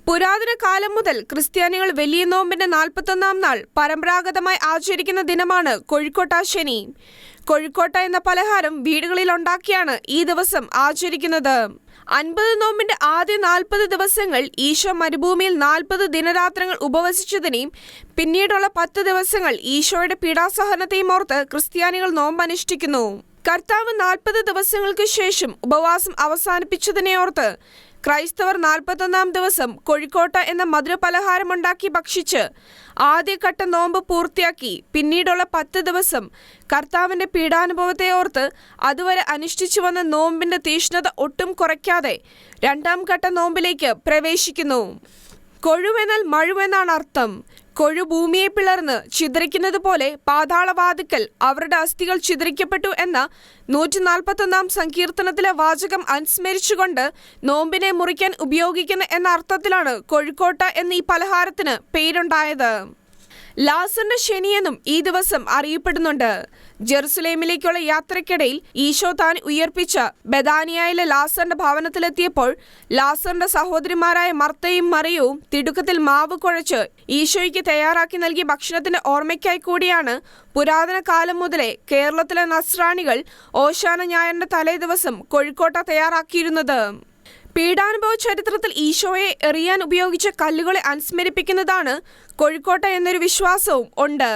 പുരാതന കാലം മുതൽ ക്രിസ്ത്യാനികൾ വലിയ നോമ്പിന്റെ 41-ാം നാൾ പരമ്പരാഗതമായി ആചരിക്കുന്ന ദിനമാണ് കൊഴുക്കോട്ടാശനി. കൊഴുക്കോട്ട എന്ന പലഹാരം വീടുകളിൽ ഉണ്ടാക്കിയാണ് ഈ ദിവസം ആചരിക്കുന്നത്. 50 നോമ്പിന്റെ ആദ്യ 40 ദിവസങ്ങൾ ഈശോ മരുഭൂമിയിൽ 40 ദിനരാത്രങ്ങൾ ഉപവസിച്ചതിനെയും പിന്നീടുള്ള 10 ദിവസങ്ങൾ ഈശോയുടെ പീഡാസഹനത്തെയും ഓർത്ത് ക്രിസ്ത്യാനികൾ നോമ്പ് അനുഷ്ഠിക്കുന്നു. കർത്താവ് 40 ദിവസങ്ങൾക്ക് ശേഷം ഉപവാസം അവസാനിപ്പിച്ചതിനെ ഓർത്ത് ക്രൈസ്തവർ 41-ാം ദിവസം കൊഴുക്കോട്ട എന്ന മധുരപലഹാരമുണ്ടാക്കി ഭക്ഷിച്ച് ആദ്യഘട്ട നോമ്പ് പൂർത്തിയാക്കി. പിന്നീടുള്ള 10 ദിവസം കർത്താവിന്റെ പീഡാനുഭവത്തെ ഓർത്ത് അതുവരെ അനുഷ്ഠിച്ചു വന്ന നോമ്പിന്റെ തീഷ്ണത ഒട്ടും കുറയ്ക്കാതെ 2ാം ഘട്ട നോമ്പിലേക്ക് പ്രവേശിക്കുന്നു. കൊഴുവെന്നാൽ മഴുവെന്നാണ് അർത്ഥം. കൊഴു ഭൂമിയെ പിളർന്ന് ചിതറിക്കുന്നത് പോലെ പാതാളവാതിക്കൽ അവരുടെ അസ്ഥികൾ ചിതറിക്കപ്പെട്ടു എന്ന 141-ാം സങ്കീർത്തനത്തിലെ വാചകം അനുസ്മരിച്ചുകൊണ്ട് നോമ്പിനെ മുറിക്കാൻ ഉപയോഗിക്കുന്ന എന്ന അർത്ഥത്തിലാണ് കൊഴുക്കോട്ട എന്ന ഈ പലഹാരത്തിന് പേരുണ്ടായത്. ലാസറിന്റെ ശനിയെന്നും ഈ ദിവസം അറിയപ്പെടുന്നുണ്ട്. ജെറുസലേമിലേക്കുള്ള യാത്രയ്ക്കിടയിൽ ഈശോ താൻ ഉയർപ്പിച്ച ബെഥാനിയയിലെ ലാസറിന്റെ ഭവനത്തിലെത്തിയപ്പോൾ ലാസറിന്റെ സഹോദരിമാരായ മർത്തയും മറിയവും തിടുക്കത്തിൽ മാവ് കുഴച്ച് ഈശോയ്ക്ക് തയ്യാറാക്കി നൽകിയ ഭക്ഷണത്തിന്റെ ഓർമ്മയ്ക്കായി കൂടിയാണ് പുരാതന കാലം മുതലേ കേരളത്തിലെ നസ്രാണികൾ ഓശാന ഞായറിന്റെ തലേ ദിവസം കൊഴുക്കോട്ട തയ്യാറാക്കിയിരുന്നത്. പീഡാനുഭവ ചരിത്രത്തിൽ ഈശോയെ എറിയാൻ ഉപയോഗിച്ച കല്ലുകളെ അനുസ്മരിപ്പിക്കുന്നതാണ് കൊഴുക്കോട്ട എന്നൊരു വിശ്വാസവും ഉണ്ട്.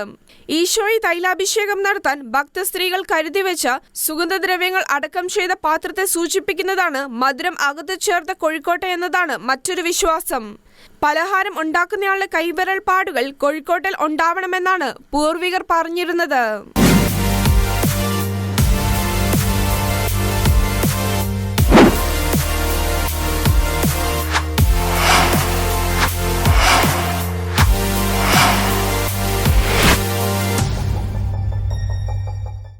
ഈശോയെ തൈലാഭിഷേകം നടത്താൻ ഭക്ത സ്ത്രീകൾ കരുതി വെച്ച സുഗന്ധദ്രവ്യങ്ങൾ അടക്കം ചെയ്ത പാത്രത്തെ സൂചിപ്പിക്കുന്നതാണ് മധുരം അകത്ത് ചേർത്ത കൊഴുക്കോട്ട എന്നതാണ് മറ്റൊരു വിശ്വാസം. പലഹാരം ഉണ്ടാക്കുന്നയാളുടെ കൈവിരൽ പാടുകൾ കൊഴുക്കോട്ടയിൽ ഉണ്ടാവണമെന്നാണ് പൂർവികർ പറഞ്ഞിരുന്നത്.